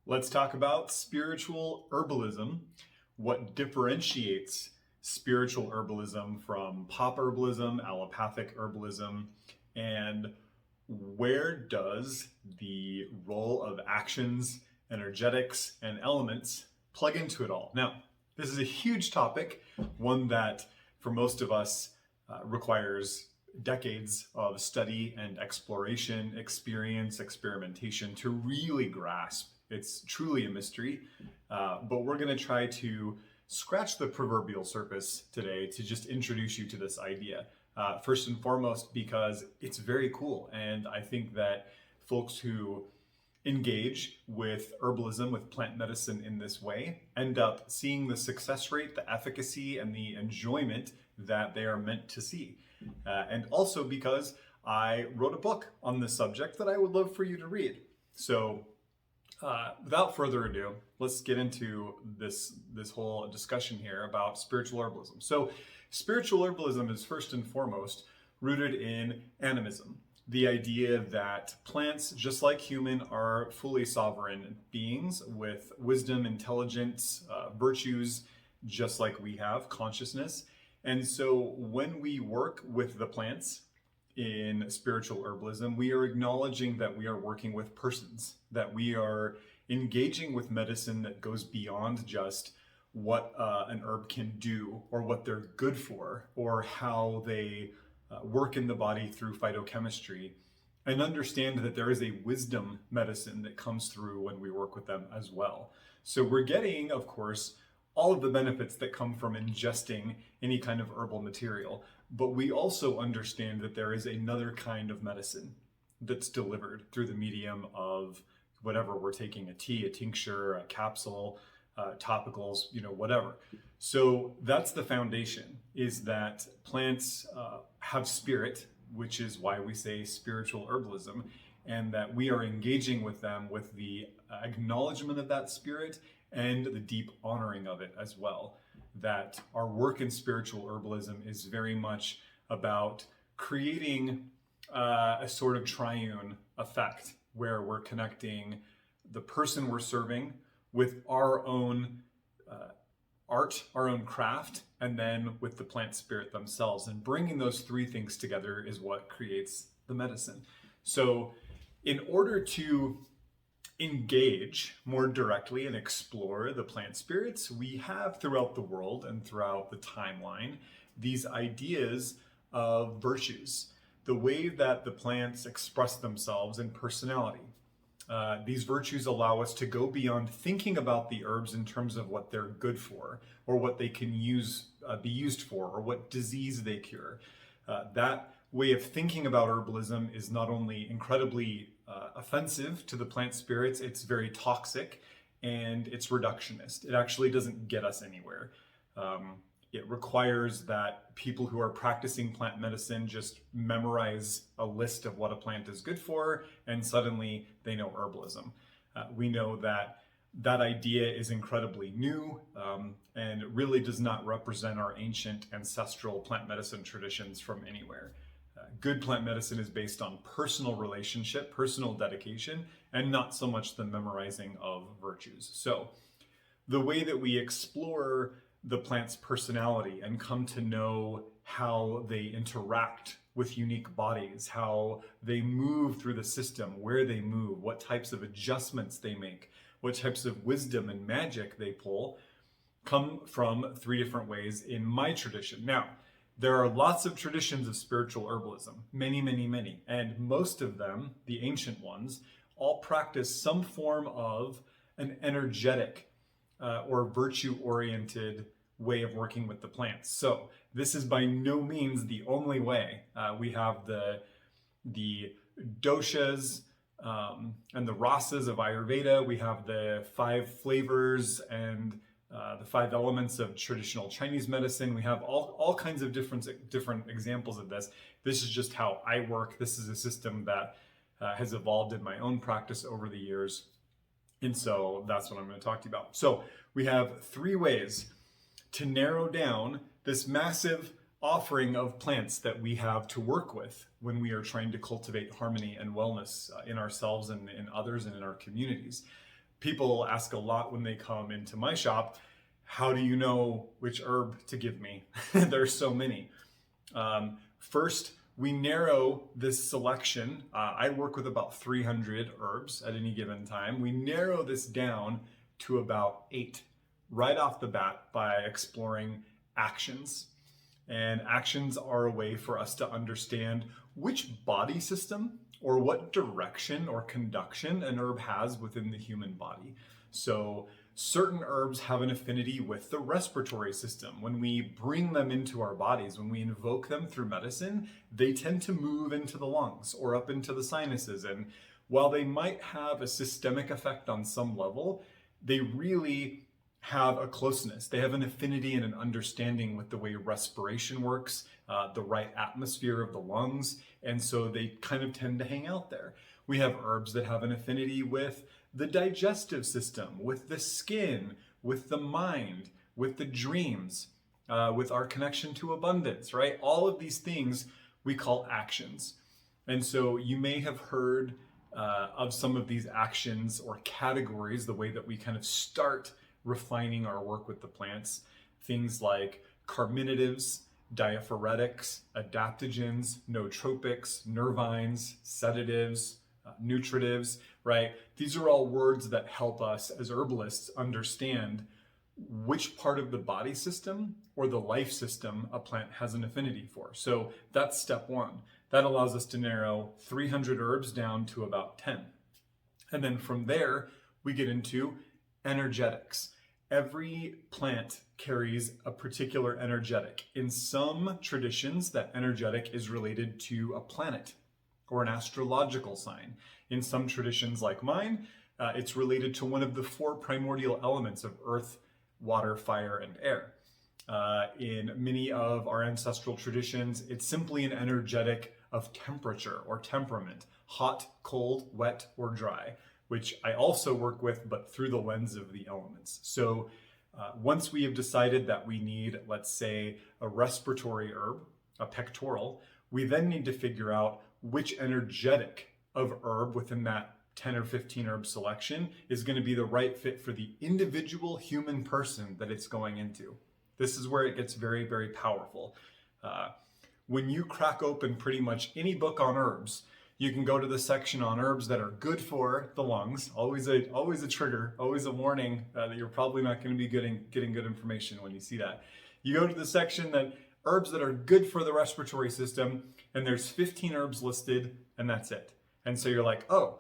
Let's talk about spiritual herbalism, what differentiates spiritual herbalism from pop herbalism, allopathic herbalism, and where does the role of actions, energetics, and elements plug into it all. Now, this is a huge topic, one that for most of us requires decades of study and exploration, experience, experimentation to really grasp. It's truly a mystery, but we're going to try to scratch the proverbial surface today to just introduce you to this idea. First and foremost, because it's very cool, and I think that folks who engage with herbalism, with plant medicine in this way, end up seeing the success rate, the efficacy, and the enjoyment that they are meant to see. And also because I wrote a book on this subject that I would love for you to read. So without further ado, let's get into this whole discussion here about spiritual herbalism. So spiritual herbalism is first and foremost rooted in animism. The idea that plants, just like human, are fully sovereign beings with wisdom, intelligence, virtues, just like we have, consciousness. And so when we work with the plants in spiritual herbalism, we are acknowledging that we are working with persons, that we are engaging with medicine that goes beyond just what an herb can do or what they're good for or how they work in the body through phytochemistry, and understand that there is a wisdom medicine that comes through when we work with them as well. So we're getting, of course, all of the benefits that come from ingesting any kind of herbal material, but we also understand that there is another kind of medicine that's delivered through the medium of whatever we're taking, a tea, a tincture, a capsule, topicals, whatever. So that's the foundation, is that plants have spirit, which is why we say spiritual herbalism, and that we are engaging with them with the acknowledgement of that spirit and the deep honoring of it as well. That our work in spiritual herbalism is very much about creating a sort of triune effect where we're connecting the person we're serving with our own art, our own craft, and then with the plant spirit themselves. And bringing those three things together is what creates the medicine. So in order to engage more directly and explore the plant spirits, we have throughout the world and throughout the timeline these ideas of virtues, the way that the plants express themselves in personality. These virtues allow us to go beyond thinking about the herbs in terms of what they're good for, or what they can be used for, or what disease they cure. That way of thinking about herbalism is not only incredibly offensive to the plant spirits, it's very toxic, and it's reductionist. It actually doesn't get us anywhere. It requires that people who are practicing plant medicine just memorize a list of what a plant is good for, and suddenly they know herbalism. We know that that idea is incredibly new and really does not represent our ancient ancestral plant medicine traditions from anywhere. Good plant medicine is based on personal relationship, personal dedication, and not so much the memorizing of virtues. So the way that we explore the plant's personality and come to know how they interact with unique bodies, how they move through the system, where they move, what types of adjustments they make, what types of wisdom and magic they pull, come from three different ways in my tradition. Now, there are lots of traditions of spiritual herbalism, many, many, many, and most of them, the ancient ones, all practice some form of an energetic or virtue-oriented way of working with the plants. So this is by no means the only way. We have the doshas and the rasas of Ayurveda. We have the 5 flavors and the 5 elements of traditional Chinese medicine. We have all kinds of different examples of this. This is just how I work. This is a system that has evolved in my own practice over the years. And so that's what I'm going to talk to you about. So we have 3 ways to narrow down this massive offering of plants that we have to work with when we are trying to cultivate harmony and wellness in ourselves and in others and in our communities. People ask a lot when they come into my shop, how do you know which herb to give me? There's so many. First, we narrow this selection. I work with about 300 herbs at any given time. We narrow this down to about 8 right off the bat by exploring actions. And actions are a way for us to understand which body system or what direction or conduction an herb has within the human body. So certain herbs have an affinity with the respiratory system. When we bring them into our bodies, when we invoke them through medicine, they tend to move into the lungs or up into the sinuses. And while they might have a systemic effect on some level, they really have a closeness. They have an affinity and an understanding with the way respiration works, the right atmosphere of the lungs, and so they kind of tend to hang out there. We have herbs that have an affinity with the digestive system, with the skin, with the mind, with the dreams, with our connection to abundance, right? All of these things we call actions. And so you may have heard of some of these actions or categories, the way that we kind of start refining our work with the plants. Things like carminatives, diaphoretics, adaptogens, nootropics, nervines, sedatives, nutritives, right? These are all words that help us as herbalists understand which part of the body system or the life system a plant has an affinity for. So that's step one. That allows us to narrow 300 herbs down to about 10. And then from there, we get into energetics. Every plant carries a particular energetic. In some traditions, that energetic is related to a planet or an astrological sign. In some traditions like mine, it's related to one of the 4 primordial elements of earth, water, fire, and air. In many of our ancestral traditions, it's simply an energetic of temperature or temperament, hot, cold, wet, or dry, which I also work with, but through the lens of the elements. So once we have decided that we need, let's say, a respiratory herb, a pectoral, we then need to figure out which energetic of herb within that 10 or 15 herb selection is going to be the right fit for the individual human person that it's going into. This is where it gets very, very powerful. When you crack open pretty much any book on herbs, you can go to the section on herbs that are good for the lungs. Always a trigger, always a warning that you're probably not going to be getting good information when you see that. You go to the section that herbs that are good for the respiratory system, and there's 15 herbs listed, and that's it. And so you're like, oh,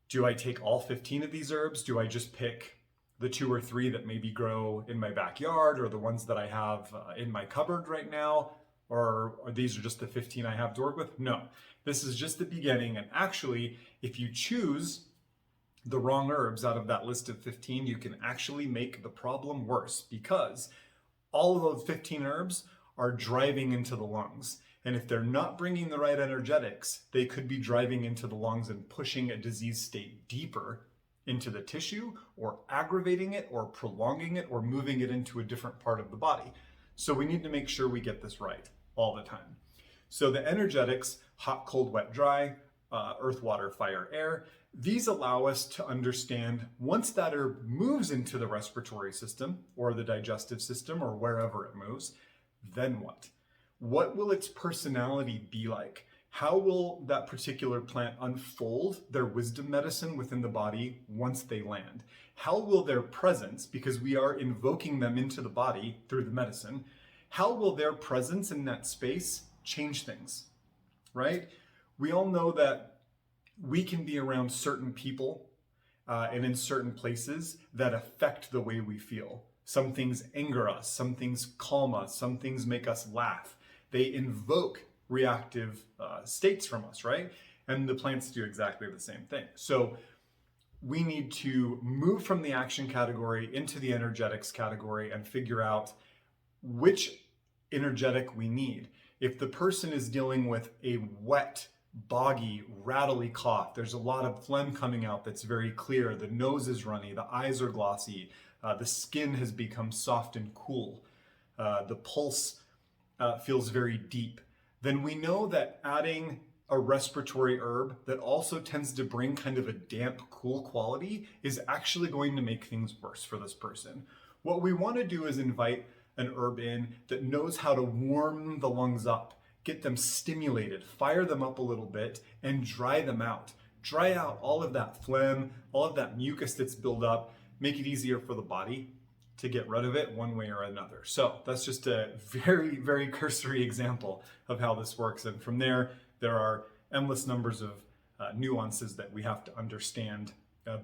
do I take all 15 of these herbs? Do I just pick the 2 or 3 that maybe grow in my backyard, or the ones that I have in my cupboard right now? Or these are just the 15 I have to work with? No, this is just the beginning. And actually, if you choose the wrong herbs out of that list of 15, you can actually make the problem worse, because all of those 15 herbs are driving into the lungs. And if they're not bringing the right energetics, they could be driving into the lungs and pushing a disease state deeper into the tissue, or aggravating it, or prolonging it, or moving it into a different part of the body. So we need to make sure we get this right all the time. So the energetics, hot, cold, wet, dry, earth, water, fire, air, these allow us to understand, once that herb moves into the respiratory system or the digestive system or wherever it moves, then what? What will its personality be like? How will that particular plant unfold their wisdom medicine within the body once they land? How will their presence, because we are invoking them into the body through the medicine, how will their presence in that space change things, right? We all know that we can be around certain people and in certain places that affect the way we feel. Some things anger us, some things calm us, some things make us laugh. They invoke reactive states from us, right? And the plants do exactly the same thing. So we need to move from the action category into the energetics category and figure out which energetic we need. If the person is dealing with a wet, boggy, rattly cough, there's a lot of phlegm coming out that's very clear, the nose is runny, the eyes are glossy, the skin has become soft and cool, the pulse feels very deep, then we know that adding a respiratory herb that also tends to bring kind of a damp, cool quality is actually going to make things worse for this person. What we want to do is invite an herb in that knows how to warm the lungs up, get them stimulated, fire them up a little bit, and dry them out. Dry out all of that phlegm, all of that mucus that's built up, make it easier for the body to get rid of it one way or another. So that's just a very, very cursory example of how this works. And from there are endless numbers of nuances that we have to understand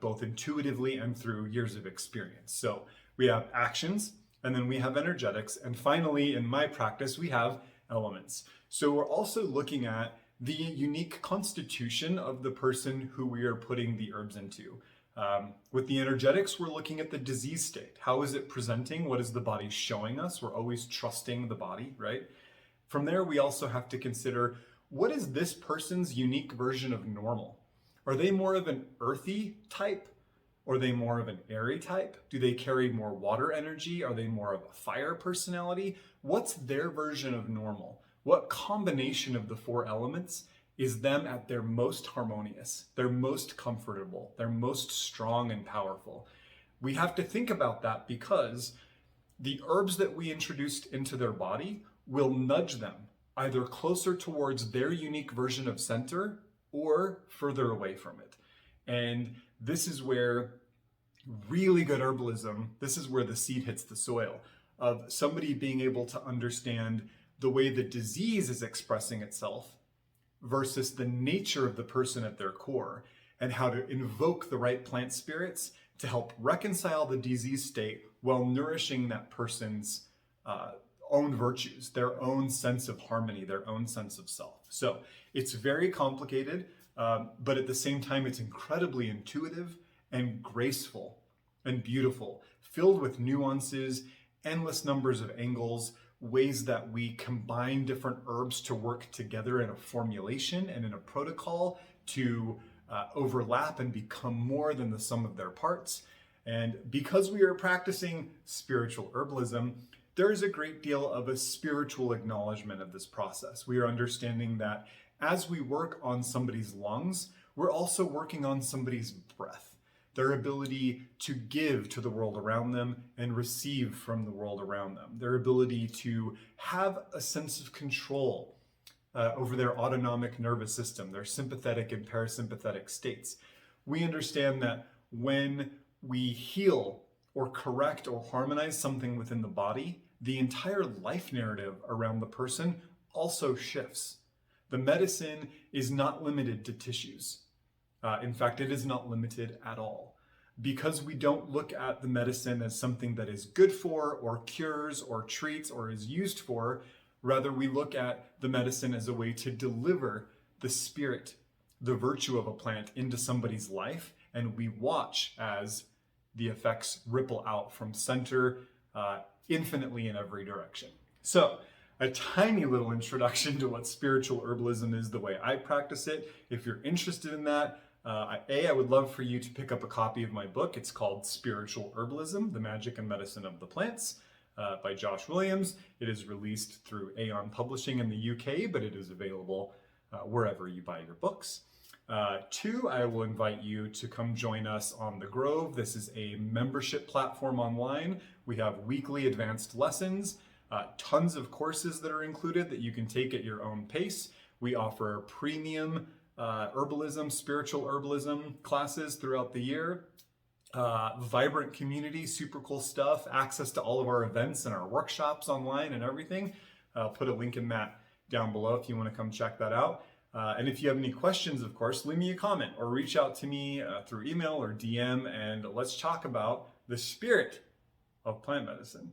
both intuitively and through years of experience. So we have actions, and then we have energetics, and finally, in my practice, we have elements. So we're also looking at the unique constitution of the person who we are putting the herbs into. With the energetics, we're looking at the disease state. How is it presenting? What is the body showing us? We're always trusting the body, right? From there, we also have to consider, what is this person's unique version of normal? Are they more of an earthy type? Or are they more of an airy type? Do they carry more water energy? Are they more of a fire personality? What's their version of normal? What combination of the four elements is them at their most harmonious, their most comfortable, their most strong and powerful? We have to think about that because the herbs that we introduced into their body will nudge them either closer towards their unique version of center or further away from it. And this is where really good herbalism, this is where the seed hits the soil of somebody being able to understand the way the disease is expressing itself versus the nature of the person at their core, and how to invoke the right plant spirits to help reconcile the disease state while nourishing that person's own virtues, their own sense of harmony, their own sense of self. So it's very complicated, but at the same time, it's incredibly intuitive and graceful and beautiful, filled with nuances, endless numbers of angles, ways that we combine different herbs to work together in a formulation and in a protocol to overlap and become more than the sum of their parts. And because we are practicing spiritual herbalism, there is a great deal of a spiritual acknowledgement of this process. We are understanding that as we work on somebody's lungs, we're also working on somebody's breath, their ability to give to the world around them and receive from the world around them, their ability to have a sense of control over their autonomic nervous system, their sympathetic and parasympathetic states. We understand that when we heal or correct or harmonize something within the body, the entire life narrative around the person also shifts. The medicine is not limited to tissues. In fact, it is not limited at all. Because we don't look at the medicine as something that is good for, or cures, or treats, or is used for, rather we look at the medicine as a way to deliver the spirit, the virtue of a plant into somebody's life, and we watch as the effects ripple out from center infinitely in every direction. So, a tiny little introduction to what spiritual herbalism is, the way I practice it. If you're interested in that, I would love for you to pick up a copy of my book. It's called Spiritual Herbalism, The Magic and Medicine of the Plants, by Josh Williams. It is released through Aeon Publishing in the UK, but it is available wherever you buy your books. 2, I will invite you to come join us on The Grove. This is a membership platform online. We have weekly advanced lessons, tons of courses that are included that you can take at your own pace. We offer premium herbalism, spiritual herbalism classes throughout the year. Vibrant community, super cool stuff, access to all of our events and our workshops online and everything. I'll put a link in that down below if you want to come check that out. And if you have any questions, of course, leave me a comment or reach out to me through email or DM, and let's talk about the spirit of plant medicine.